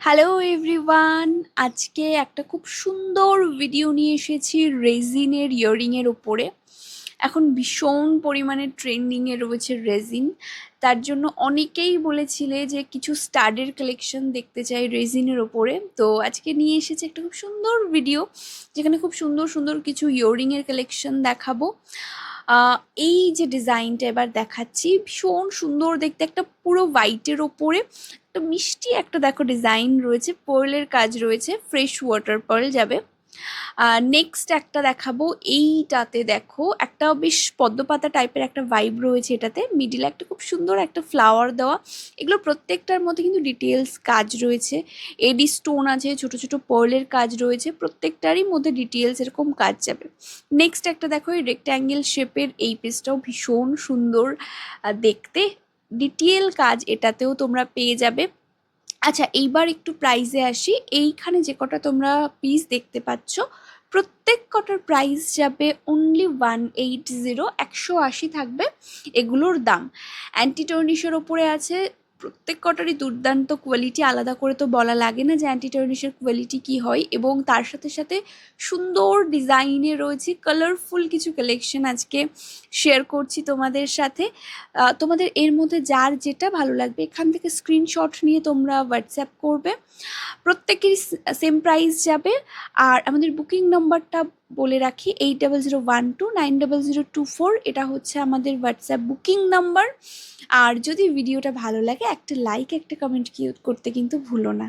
Hello everyone, আজকে একটা খুব সুন্দর ভিডিও নিয়ে এসেছি রেজিনের ইয়াররিংয়ের ওপরে। এখন ভীষণ পরিমাণে ট্রেন্ডিংয়ে রয়েছে রেজিন। তার জন্য অনেকেই বলেছিলে যে কিছু স্টাডের কালেকশন দেখতে চাই রেজিনের ওপরে। তো আজকে নিয়ে এসেছি একটা খুব সুন্দর ভিডিও, যেখানে খুব সুন্দর সুন্দর কিছু ইয়াররিংয়ের কালেকশন দেখাবো। এই যে ডিজাইনটা এবার দেখাচ্ছি, ভীষণ সুন্দর দেখতে, একটা পুরো হোয়াইটের ওপরে একটা মিষ্টি একটা দেখো ডিজাইন রয়েছে, পার্লের কাজ রয়েছে, ফ্রেশ ওয়াটার পার্ল যাবে। নেক্সট একটা দেখাবো, এইটাতে দেখো একটা বেশ পদ্মপাতা টাইপের একটা ভাইব রয়েছে, এটাতে মিডিলে একটা খুব সুন্দর একটা ফ্লাওয়ার দেওয়া। এগুলো প্রত্যেকটার মধ্যে কিন্তু ডিটেলস কাজ রয়েছে, এডি স্টোন আছে, ছোট ছোট পার্লের কাজ রয়েছে, প্রত্যেকটারই মধ্যে ডিটেলস এরকম কাজ যাবে। নেক্সট একটা দেখো, এই রেক্ট্যাঙ্গেল শেপের এই পিসটাও ভীষণ সুন্দর দেখতে, ডিটেল কাজ এটাতেও তোমরা পেয়ে যাবে। আচ্ছা, এইবার একটু প্রাইসে আসি। এইখানে যে কটা তোমরা পিস দেখতে পাচ্ছ, প্রত্যেক কটার প্রাইস যাবে অনলি 180, 180 থাকবে এগুলোর দাম। অ্যান্টি টার্নিশের ওপরে আছে, প্রত্যেক কটারই দুর্দান্ত কোয়ালিটি, আলাদা করে তো বলা লাগে না যে অ্যান্টি টার্নিশের কোয়ালিটি কী হয়। এবং তার সাথে সাথে সুন্দর ডিজাইনে রয়েছে কালারফুল কিছু কালেকশন আজকে শেয়ার করছি তোমাদের সাথে। তোমাদের এর মধ্যে যার যেটা ভালো লাগবে এখান থেকে স্ক্রিনশট নিয়ে তোমরা হোয়াটসঅ্যাপ করবে। প্রত্যেকেরই সেম প্রাইস যাবে। আর আমাদের বুকিং নাম্বারটা বলে রাখি, 8001290024, এটা হচ্ছে আমাদের হোয়াটসঅ্যাপ বুকিং নাম্বার। আর যদি ভিডিওটা ভালো লাগে একটা লাইক একটা কমেন্ট করতে কিন্তু ভুলো না।